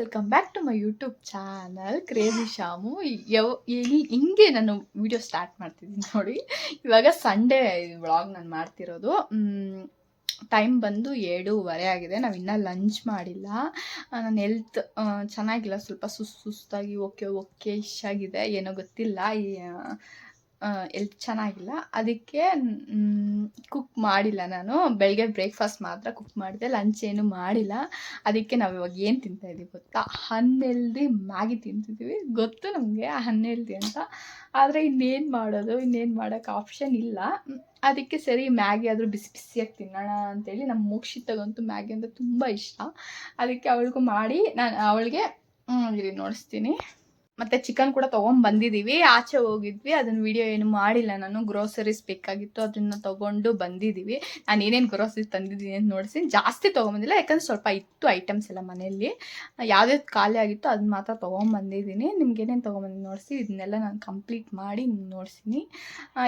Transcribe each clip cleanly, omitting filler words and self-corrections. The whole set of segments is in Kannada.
Welcome back to my YouTube channel crazy Shamu. ಹಿಂಗೆ ನಾನು ವಿಡಿಯೋ ಸ್ಟಾರ್ಟ್ ಮಾಡ್ತಿದ್ದೀನಿ ನೋಡಿ. ಇವಾಗ ಸಂಡೇ ವ್ಲಾಗ್ ನಾನು ಮಾಡ್ತಿರೋದು. ಟೈಮ್ ಬಂದು 7:30 ಆಗಿದೆ. ನಾವು ಇನ್ನೂ ಲಂಚ್ ಮಾಡಿಲ್ಲ. ನನ್ನ ಹೆಲ್ತ್ ಚೆನ್ನಾಗಿಲ್ಲ, ಸ್ವಲ್ಪ ಸುಸ್ತಾಗಿ ಓಕೆ ಇಶ್ಶಾಗಿದೆ, ಏನೋ ಗೊತ್ತಿಲ್ಲ. ಹೆಲ್ತ್ ಚೆನ್ನಾಗಿಲ್ಲ, ಅದಕ್ಕೆ ಕುಕ್ ಮಾಡಿಲ್ಲ. ನಾನು ಬೆಳಗ್ಗೆ ಬ್ರೇಕ್ಫಾಸ್ಟ್ ಮಾತ್ರ ಕುಕ್ ಮಾಡಿದೆ, ಲಂಚ್ ಏನು ಮಾಡಿಲ್ಲ. ಅದಕ್ಕೆ ನಾವು ಇವಾಗ ಏನು ತಿಂತಾಯಿದ್ದೀವಿ ಗೊತ್ತಾ? ಅನ್ಹೆಲ್ದಿ ಮ್ಯಾಗಿ ತಿಂತಿದ್ದೀವಿ. ಗೊತ್ತು ನಮಗೆ ಅನ್ಹೆಲ್ದಿ ಅಂತ, ಆದರೆ ಇನ್ನೇನು ಮಾಡೋಕ್ಕೆ ಆಪ್ಷನ್ ಇಲ್ಲ. ಅದಕ್ಕೆ ಸರಿ ಮ್ಯಾಗಿ ಆದರೂ ಬಿಸಿಯಾಗಿ ತಿನ್ನೋಣ ಅಂತೇಳಿ. ನಮ್ಮ ಮೋಕ್ಷಿತಗಂತೂ ಮ್ಯಾಗಿ ಅಂದರೆ ತುಂಬ ಇಷ್ಟ. ಅದಕ್ಕೆ ಅವಳಿಗೂ ಮಾಡಿ ನಾನು ಅವಳಿಗೆ ನೋಡಿಸ್ತೀನಿ. ಮತ್ತು ಚಿಕನ್ ಕೂಡ ತೊಗೊಂಬಂದಿದ್ದೀವಿ. ಆಚೆ ಹೋಗಿದ್ವಿ, ಅದನ್ನು ವಿಡಿಯೋ ಏನು ಮಾಡಿಲ್ಲ ನಾನು. ಗ್ರೋಸರೀಸ್ ಬೇಕಾಗಿತ್ತು, ಅದನ್ನು ತೊಗೊಂಡು ಬಂದಿದ್ದೀವಿ. ನಾನು ಏನೇನು ಗ್ರೋಸರೀಸ್ ತಂದಿದ್ದೀನಿ ಅಂತ ನೋಡಿಸಿ. ಜಾಸ್ತಿ ತೊಗೊಂಬಂದಿಲ್ಲ, ಯಾಕಂದರೆ ಸ್ವಲ್ಪ ಇತ್ತು ಐಟಮ್ಸ್ ಎಲ್ಲ ಮನೆಯಲ್ಲಿ. ಯಾವ್ದು ಖಾಲಿ ಆಗಿತ್ತು ಅದನ್ನ ಮಾತ್ರ ತೊಗೊಂಬಂದಿದ್ದೀನಿ. ನಿಮ್ಗೆ ಏನೇನು ತೊಗೊಂಬಂದು ನೋಡಿಸಿ, ಇದನ್ನೆಲ್ಲ ನಾನು ಕಂಪ್ಲೀಟ್ ಮಾಡಿ ನಿಮ್ಗೆ ನೋಡಿಸ್ತೀನಿ.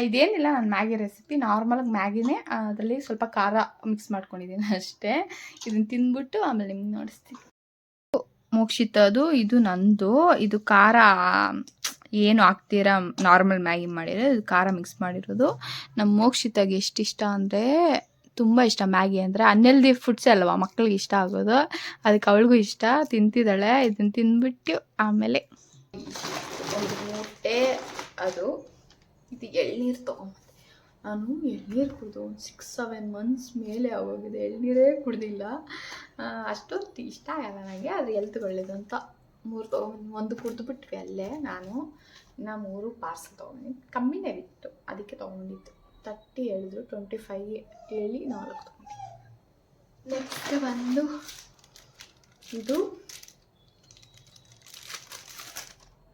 ಇದೇನಿಲ್ಲ, ನಾನು ಮ್ಯಾಗಿ ರೆಸಿಪಿ ನಾರ್ಮಲಾಗಿ ಮ್ಯಾಗಿನೇ, ಅದರಲ್ಲಿ ಸ್ವಲ್ಪ ಖಾರ ಮಿಕ್ಸ್ ಮಾಡ್ಕೊಂಡಿದ್ದೀನಿ ಅಷ್ಟೇ. ಇದನ್ನು ತಿಂದ್ಬಿಟ್ಟು ಆಮೇಲೆ ನಿಮ್ಗೆ ನೋಡಿಸ್ತೀನಿ. ಮೋಕ್ಷಿತದು, ಇದು ನಂದು. ಇದು ಖಾರ ಏನು ಹಾಕ್ತೀರಾ, ನಾರ್ಮಲ್ ಮ್ಯಾಗಿ ಮಾಡಿದ್ರೆ ಇದು ಖಾರ ಮಿಕ್ಸ್ ಮಾಡಿರೋದು. ನಮ್ಮ ಮೋಕ್ಷಿತಾಗೆ ಎಷ್ಟು ಇಷ್ಟ ಅಂದರೆ ತುಂಬ ಇಷ್ಟ ಮ್ಯಾಗಿ ಅಂದರೆ. ಅನ್ಹೆಲ್ದಿ ಫುಡ್ಸ್ ಅಲ್ವಾ ಮಕ್ಳಿಗೆ ಇಷ್ಟ ಆಗೋದು, ಅದಕ್ಕೆ ಅವಳಿಗೂ ಇಷ್ಟ, ತಿಂತಿದ್ದಾಳೆ. ಇದನ್ನು ತಿಂದ್ಬಿಟ್ಟು ಆಮೇಲೆ ಒಂದು ಮೂಟೆ ಅದು ಇದು ಎಳ್ನೀರು ತೊಗೊಂಬಂದೆ. ನಾನು ಎಳ್ನೀರು ಕುಡಿದು ಒಂದು 6-7 ಮಂತ್ಸ್ ಮೇಲೆ ಆಗೋಗಿದೆ, ಎಳ್ನೀರೇ ಕುಡ್ದಿಲ್ಲ. ಅಷ್ಟೊಂದು ಇಷ್ಟ ಆಗಲ್ಲ ನನಗೆ, ಆದರೆ ಹೆಲ್ತ್ಗೆ ಒಳ್ಳೇದು ಅಂತ 3 ತೊಗೊಂಡು, ಒಂದು ಕುಡಿದ್ಬಿಟ್ವಿ ಅಲ್ಲೇ. ನಾನು ಇನ್ನು 3 ಪಾರ್ಸಲ್ ತೊಗೊಂಡಿದ್ದೀನಿ. ಕಮ್ಮಿನೇ ಬಿತ್ತು, ಅದಕ್ಕೆ ತೊಗೊಂಡಿದ್ದು. 30 ಹೇಳಿದ್ರು, 25 ಹೇಳಿ 4 ತೊಗೊಂಡಿದ್ದೆ. ನೆಕ್ಸ್ಟ್ ಬಂದು ಇದು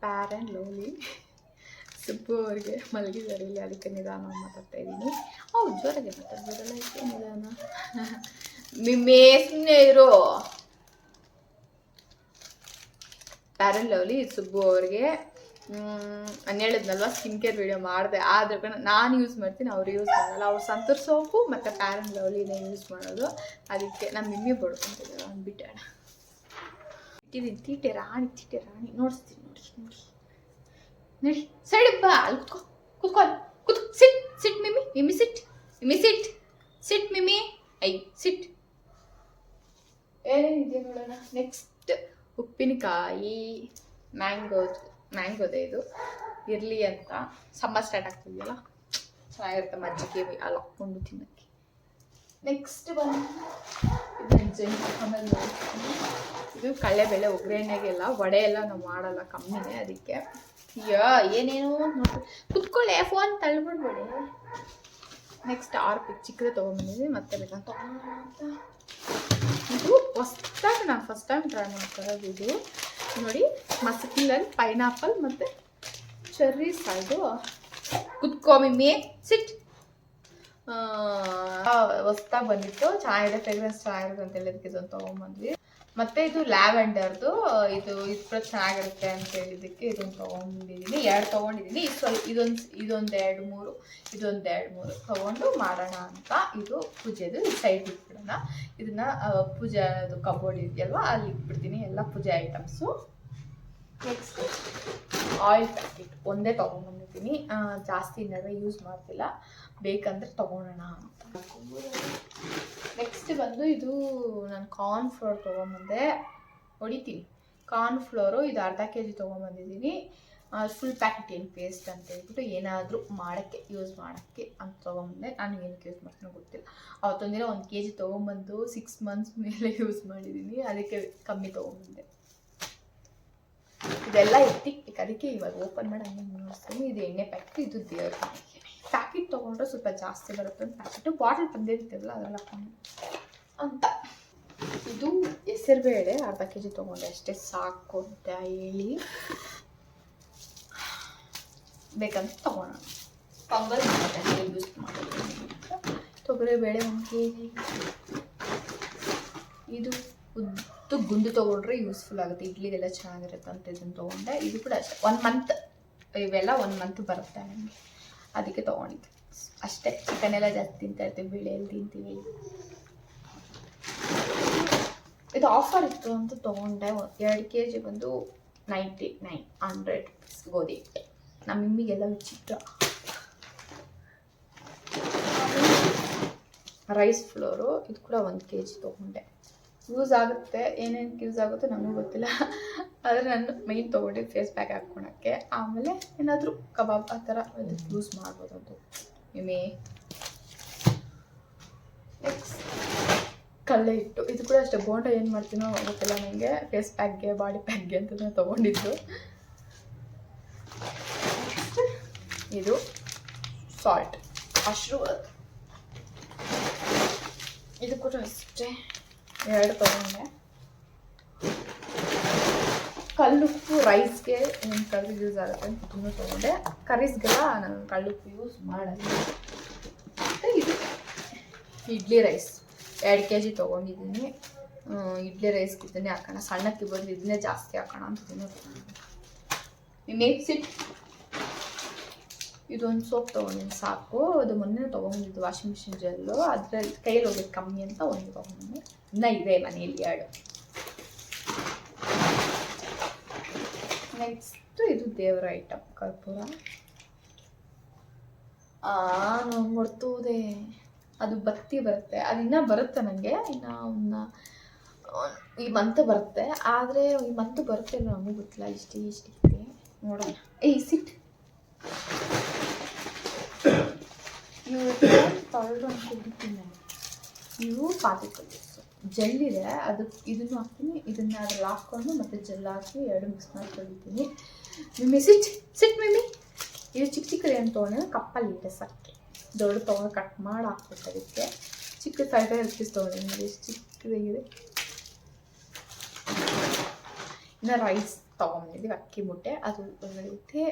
ಪ್ಯಾರ್ ಆ್ಯಂಡ್ ಲವ್ಲಿ. ಸುಬ್ಬು ಅವ್ರಿಗೆ ಮಲಗಿದ್ದಾರೆ ಇಲ್ಲಿ, ಅದಕ್ಕೆ ನಿಧಾನ ಮಾತಾಡ್ತಾ ಇದ್ದೀನಿ. ಹೌದು, ಜೋರಾಗೆ ಮಾತಾಡ್ಬೋದಲ್ಲ, ಇದಕ್ಕೆ ನಿಧಾನ. ಸುಮ್ಮನೆ ಇರೋ. ಪ್ಯಾರ್ ಆ್ಯಂಡ್ ಲವ್ಲಿ ಸುಬ್ಬು ಅವ್ರಿಗೆ. ನಾನು ಹೇಳಿದ್ನಲ್ವ ಸ್ಕಿನ್ ಕೇರ್ ವಿಡಿಯೋ ಮಾಡಿದೆ, ಆದರೆ ನಾನು ಯೂಸ್ ಮಾಡ್ತೀನಿ, ಅವ್ರು ಯೂಸ್ ಮಾಡಲ್ಲ. ಅವ್ರು ಸಂತೂರ್ ಸೋಪು ಮತ್ತು ಪ್ಯಾರ್ ಆ್ಯಂಡ್ ಲವ್ಲಿನೇ ಯೂಸ್ ಮಾಡೋದು. ಅದಕ್ಕೆ ನಮ್ಮ ಮಮ್ಮಿ ಬಡ್ಕೊಂತಿದ್ದಾರೆ, ಅಂದ್ಬಿಟ್ಟಣ ಇಟ್ಟಿದ್ದೀನಿ. ತೀಟೆ ರಾಣಿ ನೋಡಿಸ್ತೀನಿ, ನೋಡಿ ಸೈಡ್ ಬಾ, ಅಲ್ಲಿ ಕುತ್ಕೊ ಸಿಟ್ ಮಿಮ್ಮಿ ಸಿಟ್ ಮಿಮ್ಮಿ ಸಿಟ್. ಏನೇನಿದೆ ನೋಡೋಣ. ನೆಕ್ಸ್ಟ್ ಉಪ್ಪಿನಕಾಯಿ, ಮ್ಯಾಂಗೋದೆ ಇದು ಇರಲಿ ಅಂತ. ಸಮ್ಮರ್ ಸ್ಟಾರ್ಟ್ ಆಗ್ತಿದೆಯಲ್ಲ, ಚೆನ್ನಾಗಿರುತ್ತೆ ಮಜ್ಜಿಗೆ ಅಲ್ಲಿ ಹಾಕ್ಕೊಂಡು ತಿನ್ನೋಕ್ಕೆ. ನೆಕ್ಸ್ಟ್ ಬಂದು ಆಮೇಲೆ ಇದು ಕಡಲೆಬೇಳೆ ಒಗ್ಗರಣೆಗೆಲ್ಲ, ವಡೆ ಎಲ್ಲ ನಾವು ಮಾಡಲ್ಲ, ಕಮ್ಮಿನೇ. ಅದಕ್ಕೆ ಏನೇನೋ ನೋಡಿ ಕುತ್ಕೊಳ್ಳೆ, ಫೋನ್ ತಳ್ಬಿಡ್ಬೇಡಿ. ನೆಕ್ಸ್ಟ್ ಆರ್ಪಿಕ್ ಚಿಕ್ಕದೇ ತೊಗೊಂಬಂದಿದ್ದೀನಿ, ಮತ್ತೆ ಬೇಕಂತ ತೊಗೊಳ್ಳೋಣ ಅಂತ. ಇದು ಹೊಸ್ದಾಗಿ ನಾನು ಫಸ್ಟ್ ಟೈಮ್ ಟ್ರೈ ಮಾಡ್ತಾಯಿರೋದು. ಇದು ನೋಡಿ, ಮಸ್ಕಿಲನ್ ಪೈನಾಪಲ್ ಮತ್ತು ಚೆರ್ರಿ ಸೈಡು. ಕುತ್ಕೋ ಮಿಮ್ಮಿ ಸಿಟ್. ಹೊಸ್ದಾಗಿ ಬಂದಿತ್ತು, ಚೆನ್ನಾಗಿದೆ, ಫ್ರೇಗ್ರೆನ್ಸ್ ಚೆನ್ನಾಗಿರುತ್ತೆ ಅಂತ ಹೇಳಿದಕ್ಕೆ ಇದೊಂದು ತೊಗೊಂಬಂದ್ವಿ. ಮತ್ತು ಇದು ಲ್ಯಾವೆಂಡರ್ದು, ಇದು ಚೆನ್ನಾಗಿರುತ್ತೆ ಅಂತ ಹೇಳಿದ್ದಕ್ಕೆ ಇದೊಂದು ತೊಗೊಂಡಿದ್ದೀನಿ. 2 ತೊಗೊಂಡಿದ್ದೀನಿ. ಇದೊಂದು 2-3 ತೊಗೊಂಡು ಮಾಡೋಣ ಅಂತ. ಇದು ಪೂಜೆದು ಸೈಡ್ ಇಟ್ಬಿಡೋಣ. ಇದನ್ನು ಪೂಜೆದು ಕಬೋರ್ಡ್ ಇದೆಯಲ್ವ, ಅಲ್ಲಿ ಇಟ್ಬಿಡ್ತೀನಿ ಎಲ್ಲ ಪೂಜೆ ಐಟಮ್ಸು. ನೆಕ್ಸ್ಟ್ ಆಯಿಲ್ ಪ್ಯಾಕೆಟ್ ಒಂದೇ ತೊಗೊಂಡ್ಬಂದಿದ್ದೀನಿ, ಜಾಸ್ತಿ ಇನ್ನೂ ಯೂಸ್ ಮಾಡ್ತಿಲ್ಲ, ಬೇಕಂದರೆ ತೊಗೊಳೋಣ ಅಂತ. ನೆಕ್ಸ್ಟ್ ಬಂದು ಇದು ನಾನು ಕಾರ್ನ್ ಫ್ಲೋರ್ ತೊಗೊಂಬಂದೆ, ಹೊಡಿತೀನಿ. ಕಾರ್ನ್ ಫ್ಲೋರು ಇದು 1/2 kg ತೊಗೊಂಬಂದಿದ್ದೀನಿ. ಫುಲ್ ಪ್ಯಾಕೆಟ್ ಏನು ಪೇಸ್ಟ್ ಅಂತ ಹೇಳ್ಬಿಟ್ಟು ಏನಾದರೂ ಮಾಡೋಕ್ಕೆ ಯೂಸ್ ಮಾಡೋಕ್ಕೆ ಅಂತ ತೊಗೊಂಬಂದೆ. ನಾನು ಏನಕ್ಕೆ ಯೂಸ್ ಮಾಡ್ತೀನೋ ಗೊತ್ತಿಲ್ಲ. ಅವತ್ತೊಂದಿನ 1 kg ತೊಗೊಂಬಂದು 6 ಮಂತ್ಸ್ ಮೇಲೆ ಯೂಸ್ ಮಾಡಿದ್ದೀನಿ, ಅದಕ್ಕೆ ಕಮ್ಮಿ ತೊಗೊಂಬಂದೆ. ಇದೆಲ್ಲ ಎತ್ತಿಕ್ಬೇಕು, ಅದಕ್ಕೆ ಇವಾಗ ಓಪನ್ ಮಾಡಿ ಹಂಗೆ ನೋಡ್ತೀನಿ. ಇದು ಎಣ್ಣೆ ಪ್ಯಾಕೆಟ್, ಇದು ದೇವ್ರ ಪ್ಯಾಕೆಟ್ ತೊಗೊಂಡ್ರೆ ಸ್ವಲ್ಪ ಜಾಸ್ತಿ ಬರುತ್ತೆ ಅಂತ ಪ್ಯಾಕೆಟು. ಬಾಟಲ್ ಬಂದಿರ್ತೀವಲ್ಲ ಅದೆಲ್ಲ ಅಂತ. ಇದು ಹೆಸರುಬೇಳೆ 1/2 kg ತೊಗೊಂಡೆ ಅಷ್ಟೇ, ಸಾಕು ಅಂತ ಹೇಳಿ. ಬೇಕಂತ ತೊಗೊಳೋಣ. ಪೊಂಗಲ್ ಯೂಸ್ ಮಾಡೋದು. ತೊಗರಿಬೇಳೆ 1 kg. ಇದು ಉದ್ದು ಗುಂಡು ತೊಗೊಂಡ್ರೆ ಯೂಸ್ಫುಲ್ ಆಗುತ್ತೆ, ಇಡ್ಲಿಗೆಲ್ಲ ಚೆನ್ನಾಗಿರುತ್ತೆ ಅಂತ ಇದನ್ನು ತೊಗೊಂಡೆ. ಇದು ಕೂಡ ಅಷ್ಟೇ 1 ಮಂತ್, ಇವೆಲ್ಲ 1 ಮಂತ್ ಬರುತ್ತೆ ನನಗೆ, ಅದಕ್ಕೆ ತೊಗೊಂಡಿದ್ದೆ ಅಷ್ಟೇ. ಚಿಕನ್ ಎಲ್ಲ ಜಾಸ್ತಿ ತಿಂತಾ ಇರ್ತೀವಿ, ಬೇಳೆಯಲ್ಲಿ ತಿಂತೀವಿ. ಇದು ಆಫರ್ ಇತ್ತು ಅಂತ ತೊಗೊಂಡೆ. 2 kg ಬಂದು 100 rupees ಗೋಧಿ ಹಿಟ್ಟು. ನಮ್ಮ ಮಮ್ಮಿಗೆಲ್ಲ ವಿಚಿತ್ರ. ರೈಸ್ ಫ್ಲೋರು ಇದು ಕೂಡ 1 kg ತೊಗೊಂಡೆ. ಯೂಸ್ ಆಗುತ್ತೆ, ಏನೇನು ಯೂಸ್ ಆಗುತ್ತೋ ನನಗೂ ಗೊತ್ತಿಲ್ಲ. ಆದರೆ ನಾನು ಮೈನ್ ತೊಗೊಂಡೆ ಫೇಸ್ ಪ್ಯಾಕ್ ಹಾಕ್ಕೊಳಕ್ಕೆ. ಆಮೇಲೆ ಏನಾದರೂ ಕಬಾಬ್ ಆ ಥರ ಅದಕ್ಕೆ ಯೂಸ್ ಮಾಡ್ಬೋದು ಅದು ಮಮ್ಮಿ. ನೆಕ್ಸ್ಟ್ ಕಡಲೆ ಹಿಟ್ಟು. ಇದು ಕೂಡ ಅಷ್ಟೇ, ಬೋಂಡ ಏನು ಮಾಡ್ತೀನೋ ಗೊತ್ತಿಲ್ಲ ನನಗೆ. ಫೇಸ್ ಪ್ಯಾಕ್ಗೆ ಬಾಡಿ ಪ್ಯಾಕ್ಗೆ ಅಂತ ನಾನು ತೊಗೊಂಡಿದ್ದು. ಇದು ಸಾಲ್ಟ್ ಆಶೀರ್ವಾದ್. ಇದು ಕೂಡ ಅಷ್ಟೇ 2 ತೊಗೊಂಡೆ. ಕಲ್ಲುಪ್ಪು ರೈಸ್ಗೆ ಏನು ಕಲ್ಲು ಯೂಸ್ ಆಗುತ್ತೆ ಅಂತ ಇದನ್ನು ತೊಗೊಂಡೆ. ಕರೀಸ್ಗೆಲ್ಲ ನಾನು ಕಲ್ಲುಪ್ಪು ಯೂಸ್ ಮಾಡಲ್ಲ. ಮತ್ತು ಇದು ಇಡ್ಲಿ ರೈಸ್ 2 kg ತೊಗೊಂಡಿದ್ದೀನಿ. ಇಡ್ಲಿ ರೈಸ್ಗೆ ಇದನ್ನೇ ಹಾಕೋಣ, ಸಣ್ಣಕ್ಕೆ ಬಂದು ಇದನ್ನೇ ಜಾಸ್ತಿ ಹಾಕೋಣ ಅಂತ ಇದನ್ನೇ ತೊಗೊಂಡಿದ್ದೀನಿ. ಮಿಕ್ಸಿಟ್ ಇದೊಂದು ಸೋಪ್ ತೊಗೊಂಡಿದ್ದೀನಿ ಸಾಕು. ಅದು ಮೊನ್ನೆ ತೊಗೊಂಡಿದ್ದು ವಾಷಿಂಗ್ ಮಿಷಿನ್ ಜೆಲ್ಲು, ಅದರಲ್ಲಿ ಕೈಯಲ್ಲಿ ಹೋಗೋದು ಕಮ್ಮಿ ಅಂತ ಒಂದು ತೊಗೊಂಡಿದ್ದೀನಿ. ಇನ್ನೂ ಇದೆ ಮನೆಯಲ್ಲಿ 2. ನೆಕ್ಸ್ಟ್ ಇದು ದೇವರ ಐಟಮ್ ಕರ್ಪೂರ. ನಾನು ಮರ್ತೋದೆ, ಅದು ಬತ್ತಿ ಬರುತ್ತೆ. ಅದು ಇನ್ನೂ ಬರುತ್ತೆ ನನಗೆ, ಇನ್ನು ಈ ಮಂತ್ ಬರುತ್ತೆ. ಆದರೆ ಈ ಮಂತ್ ಬರುತ್ತೆ ನಮಗೂ ಗೊತ್ತಿಲ್ಲ. ಇಷ್ಟಿದೆ ನೋಡೋಣ. ಸಿಟ್ ಇವು ತಳ್ಳು ಅಂತ ಹಿಡಿತೀನಿ ನಾನು. ಇವು ಪಾರ್ಟಿಕಲ್ಸ್ ಜೆಲ್ ಇದೆ, ಅದು ಇದನ್ನು ಹಾಕ್ತೀನಿ. ಇದನ್ನು ಅದ್ರಲ್ಲಿ ಹಾಕ್ಕೊಂಡು ಮತ್ತೆ ಜೆಲ್ ಹಾಕಿ 2 ಮಿಕ್ಸ್ ಮಾಡಿ ತೊಳಿತೀನಿ. ಮಿಮ್ಮಿ ಸಿಟ್ ಮಿಮ್ಮಿ. ಇದು ಚಿಕ್ಕದು ಏನು ತೊಗೊಂಡು ಕಪ್ಪಲ್ಲಿ ಇದೆ ಸಕ್ಕರೆ. ದೊಡ್ಡ ತೊಗೊಂಡು ಕಟ್ ಮಾಡಿ ಹಾಕ್ಬೇಕು ಅದಕ್ಕೆ. ಚಿಕ್ಕ 5 rupees ತೊಗೊಂಡಿದ್ದೀನಿ. ಎಷ್ಟು ಚಿಕ್ಕದಾಗಿದೆ. ಇನ್ನು ರೈಸ್ ತೊಗೊಂಡಿದ್ದೀವಿ, ಅಕ್ಕಿ ಮುಟ್ಟೆ. ಅದು ಒಳ್ಳೆಯೈತೆ.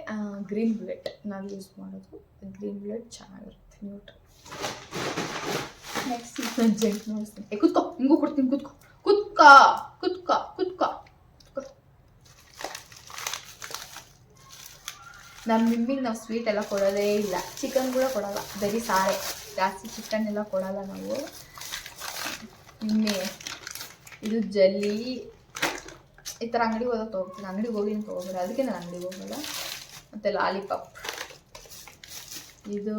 ಗ್ರೀನ್ ಬುಲೆಟ್ ನಾವು ಯೂಸ್ ಮಾಡೋದು. ಗ್ರೀನ್ ಬುಲೆಟ್ ಚೆನ್ನಾಗಿರುತ್ತೆ, ನ್ಯೂಟ್ರಲ್. ನೆಕ್ಸ್ಟ್ ಜಂಕ್ ನೋಡ್ತೀನಿ. ಕುತ್ಕೋ, ಹಿಂಗೂ ಕೊಡ್ತೀನಿ. ಕುತ್ಕೋ. ನಮ್ಮ ಮಮ್ಮಿಗೆ ನಾವು ಸ್ವೀಟ್ ಎಲ್ಲ ಕೊಡೋದೇ ಇಲ್ಲ. ಚಿಕನ್ ಕೂಡ ಕೊಡೋಲ್ಲ, ಬರೀ ಸಾರೆ. ಜಾಸ್ತಿ ಚಿಕನ್ ಎಲ್ಲ ಕೊಡೋಲ್ಲ ನಾವು. ಮಮ್ಮಿ ಇದು ಜಲ್ಲಿ ಈ ಥರ ಅಂಗಡಿಗೆ ಹೋದಾಗ ತೊಗೊಳ್ತೀನಿ. ಅಂಗಡಿಗೆ ಹೋಗಿ ತೊಗೊಬೇಡ, ಅದಕ್ಕೆ ನಾನು ಅಂಗಡಿಗೆ ಹೋಗಲ್ಲ. ಮತ್ತು ಲಾಲಿಪಾಪ್ ಇದು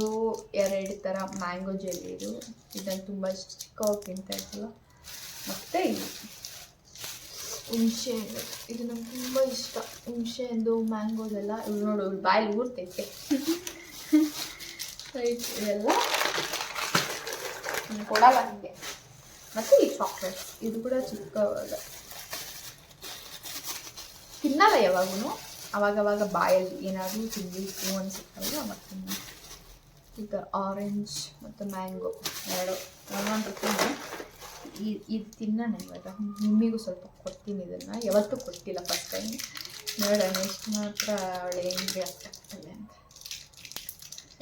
2 ಥರ ಮ್ಯಾಂಗೋ ಜೆಲ್ಲಿ. ಇದನ್ನು ತುಂಬ ಚಿಕ್ಕವಾಗಿ ತಿಂತಾ ಇರ್ತಲ್ಲ. ಮತ್ತು ಇದು ಹುಣಸೆ ಹಣ್ಣು. ಇದು ನಂಗೆ ತುಂಬ ಇಷ್ಟ. ಹುಣಸೆ ಹಣ್ಣು ಮ್ಯಾಂಗೋದೆಲ್ಲ ಇವು ನೋಡು, ಬಾಯಲ್ಲಿ ಊರ್ತೈತೆ. ಇದೆಲ್ಲ ಕೊಡಲ್ಲ ನನಗೆ. ಮತ್ತು ಈ ಚಾಕ್ಲೇಟ್ಸ್ ಇದು ಕೂಡ ಚಿಕ್ಕವಾಗ ತಿನ್ನಲ್ಲ ಯಾವಾಗೂ. ಅವಾಗವಾಗ ಬಾಯಲ್ಲಿ ಏನಾದರೂ ತಿನ್ನಬೇಕು ಅನಿಸುತ್ತಲ್ಲ ಅವಾಗ ತಿನ್ನ. ಈಗ ಆರೆಂಜ್ ಮತ್ತು ಮ್ಯಾಂಗೋ 2 ತೊಗೊಂಡು ಇದು ತಿನ್ನೋಣ ಇವಾಗ. ನಿಮ್ಮಿಗೂ ಸ್ವಲ್ಪ ಕೊಡ್ತೀನಿ. ಇದನ್ನು ಯಾವತ್ತೂ ಕೊಟ್ಟಿಲ್ಲ, ಫಸ್ಟ್ ಟೈಮ್. ನೋಡೋಣ ಎಷ್ಟು ಮಾತ್ರ ಅವಳು ಹೆಂಗೆ ಆಗ್ತಾಗ್ತದೆ ಅಂತ.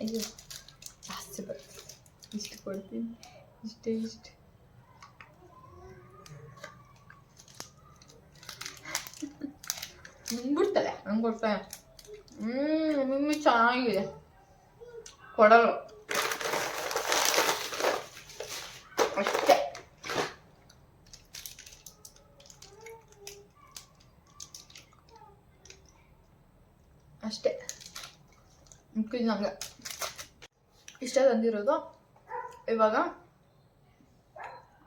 ಅಯ್ಯೋ ಜಾಸ್ತಿ ಬರ್ತದೆ. ಇಷ್ಟು ಕೊಡ್ತೀನಿ, ಇಷ್ಟು ಬಿಡ್ತದೆ. ಹಂಗೆ ಕೊಡ್ತಾನೆ. ಮಮ್ಮಿ ಚೆನ್ನಾಗಿದೆ, ಕೊಡಲು ಅಷ್ಟೇ. ಮುಖ್ಯ ನಮಗೆ ಇಷ್ಟ ತಂದಿರೋದು. ಇವಾಗ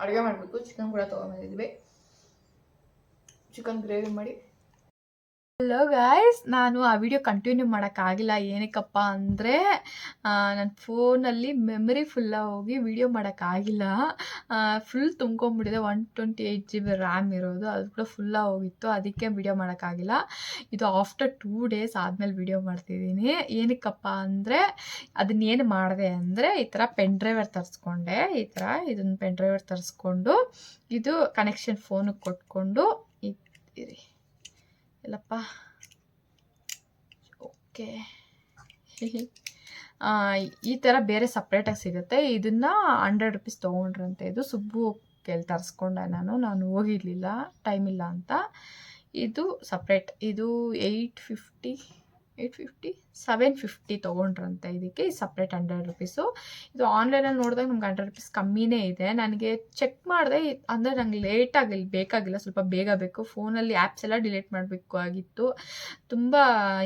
ಅಡುಗೆ ಮಾಡಬೇಕು. ಚಿಕನ್ ಕೂಡ ತೊಗೊಂಬಂದಿದ್ವಿ. ಚಿಕನ್ ಗ್ರೇವಿ ಮಾಡಿ. ಹಲೋ ಗಾಯ್ಸ್, ನಾನು ಆ ವಿಡಿಯೋ ಕಂಟಿನ್ಯೂ ಮಾಡೋಕ್ಕಾಗಿಲ್ಲ. ಏನಕ್ಕಪ್ಪ ಅಂದರೆ ನನ್ನ ಫೋನಲ್ಲಿ ಮೆಮರಿ ಹೋಗಿ ವಿಡಿಯೋ ಮಾಡೋಕ್ಕಾಗಿಲ್ಲ. ಫುಲ್ ತುಂಬ್ಕೊಂಬಿಟ್ಟಿದೆ. 128 GB ರ್ಯಾಮ್ ಇರೋದು, ಅದು ಕೂಡ ಹೋಗಿತ್ತು. ಅದಕ್ಕೆ ವಿಡಿಯೋ ಮಾಡೋಕ್ಕಾಗಿಲ್ಲ. ಇದು ಆಫ್ಟರ್ 2 days ಆದಮೇಲೆ ವಿಡಿಯೋ ಮಾಡ್ತಿದ್ದೀನಿ. ಏನಕ್ಕಪ್ಪ ಅಂದರೆ ಅದನ್ನೇನು ಮಾಡಿದೆ ಅಂದರೆ ಈ ಥರ ಪೆನ್ ಡ್ರೈವರ್ ತರಿಸ್ಕೊಂಡೆ. ಇದನ್ನು ಪೆನ್ ಡ್ರೈವರ್ ತರಿಸ್ಕೊಂಡು ಇದು ಕನೆಕ್ಷನ್ ಫೋನಿಗೆ ಕೊಟ್ಕೊಂಡು ಇರಿ ಎಲ್ಲಪ್ಪ. ಓಕೆ, ಈ ಥರ ಬೇರೆ ಸಪ್ರೇಟಾಗಿ ಸಿಗುತ್ತೆ. ಇದನ್ನು 100 rupees ತೊಗೊಂಡ್ರಂತೆ. ಇದು ಸುಬ್ಬು ಕೇಳಿ ತರಿಸ್ಕೊಂಡೆ ನಾನು ಹೋಗಿರಲಿಲ್ಲ, ಟೈಮ್ ಇಲ್ಲ ಅಂತ. ಇದು ಸಪ್ರೇಟ್. ಇದು 850 850 750 ತೊಗೊಂಡ್ರಂತೆ ಇದಕ್ಕೆ. Separate 100 rupees. ಇದು ಆನ್ಲೈನಲ್ಲಿ ನೋಡಿದಾಗ ನಮ್ಗೆ 100 ರುಪೀಸ್ ಕಮ್ಮಿನೇ ಇದೆ. ನನಗೆ ಚೆಕ್ ಮಾಡಿದೆ, ಅಂದರೆ ನಂಗೆ ಲೇಟಾಗಿ ಬೇಕಾಗಿಲ್ಲ, ಸ್ವಲ್ಪ ಬೇಗ ಬೇಕು. ಫೋನಲ್ಲಿ ಆ್ಯಪ್ಸ್ ಎಲ್ಲ ಡಿಲೀಟ್ ಮಾಡಬೇಕು ಆಗಿತ್ತು, ತುಂಬ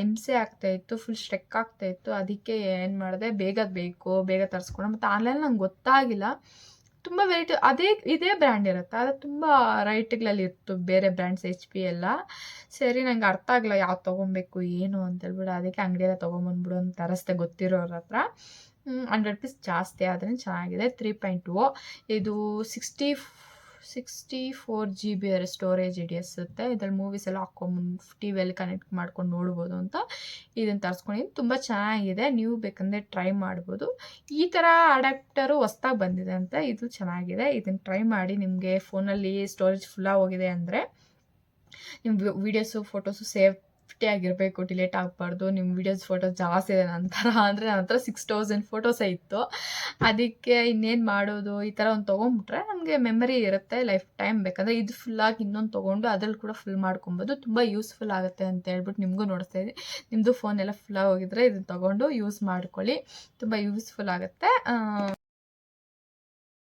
ಹಿಂಸೆ ಆಗ್ತಾಯಿತ್ತು, ಫುಲ್ ಸ್ಟ್ರೆಕ್ ಆಗ್ತಾಯಿತ್ತು. ಅದಕ್ಕೆ ಏನು ಮಾಡಿದೆ, ಬೇಗ ಬೇಕು, ಬೇಗ ತರಿಸ್ಕೊಂಡು. ಮತ್ತು ಆನ್ಲೈನ್ ನಂಗೆ ಗೊತ್ತಾಗಿಲ್ಲ, ತುಂಬ ವೆರೈಟಿ ಇದೇ ಬ್ರ್ಯಾಂಡ್ ಇರುತ್ತೆ, ಆದರೆ ತುಂಬ ರೈಟ್ಗಳಲ್ಲಿ ಇತ್ತು ಬೇರೆ ಬ್ರ್ಯಾಂಡ್ಸ್ HP ಎಲ್ಲ. ಸರಿ, ನಂಗೆ ಅರ್ಥ ಆಗಲ್ಲ ಯಾವ್ದು ತೊಗೊಬೇಕು ಏನು ಅಂತೇಳ್ಬಿಟ್ಟು, ಅದಕ್ಕೆ ಅಂಗಡಿಯೆಲ್ಲ ತೊಗೊಂಬಂದ್ಬಿಡು ಅಂತ ತರಿಸ್ದೆ ಗೊತ್ತಿರೋರ ಹತ್ರ. 100 ರುಪೀಸ್ ಜಾಸ್ತಿ ಆದರೆ ಚೆನ್ನಾಗಿದೆ. 3.2 ಇದು 64 GB ಸ್ಟೋರೇಜ್ ಹಿಡಿಯುತ್ತೆ. ಇದ್ರಲ್ಲಿ ಮೂವೀಸ್ ಎಲ್ಲ ಹಾಕ್ಕೊಂಡು ಟಿವಿಯಲ್ಲಿ ಕನೆಕ್ಟ್ ಮಾಡ್ಕೊಂಡು ನೋಡ್ಬೋದು ಅಂತ ಇದನ್ನು ತರಿಸ್ಕೊಂಡಿದ್ದೀನಿ. ತುಂಬ ಚೆನ್ನಾಗಿದೆ, ನೀವು ಬೇಕಂದರೆ ಟ್ರೈ ಮಾಡ್ಬೋದು. ಈ ಥರ ಅಡಾಪ್ಟರು ಹೊಸ್ದಾಗಿ ಬಂದಿದೆ ಅಂತ, ಇದು ಚೆನ್ನಾಗಿದೆ. ಇದನ್ನು ಟ್ರೈ ಮಾಡಿ. ನಿಮಗೆ ಫೋನಲ್ಲಿ ಸ್ಟೋರೇಜ್ ಫುಲ್ಲಾಗಿ ಹೋಗಿದೆ ಅಂದರೆ ನಿಮ್ಮ ವೀಡಿಯೋಸು ಫೋಟೋಸು ಸೇಫ್ಟಿಯಾಗಿರಬೇಕು, ಡಿಲೀಟ್ ಆಗಬಾರ್ದು. ನಿಮ್ಮ ವೀಡಿಯೋಸ್ ಫೋಟೋಸ್ ಜಾಸ್ತಿ ಇದೆ ನಂತರ, ಅಂದರೆ ನನ್ನ ಹತ್ರ 6000 ಫೋಟೋಸೇ ಇತ್ತು. ಅದಕ್ಕೆ ಇನ್ನೇನು ಮಾಡೋದು, ಈ ಥರ ಒಂದು ತೊಗೊಂಬಿಟ್ರೆ ನಮಗೆ ಮೆಮರಿ ಇರುತ್ತೆ ಲೈಫ್ ಟೈಮ್. ಬೇಕಂದರೆ ಇದು ಫುಲ್ಲಾಗಿ ಇನ್ನೊಂದು ತೊಗೊಂಡು ಅದ್ರಲ್ಲಿ ಕೂಡ ಫುಲ್ ಮಾಡ್ಕೊಬೋದು. ತುಂಬ ಯೂಸ್ಫುಲ್ ಆಗುತ್ತೆ ಅಂತ ಹೇಳ್ಬಿಟ್ಟು ನಿಮಗೂ ನೋಡಿಸ್ತಾ ಇದ್ದೀನಿ. ನಿಮ್ಮದು ಫೋನ್ ಎಲ್ಲ ಫುಲ್ಲಾಗಿ ಹೋಗಿದ್ರೆ ಇದನ್ನು ತೊಗೊಂಡು ಯೂಸ್ ಮಾಡ್ಕೊಳ್ಳಿ, ತುಂಬ ಯೂಸ್ಫುಲ್ ಆಗುತ್ತೆ.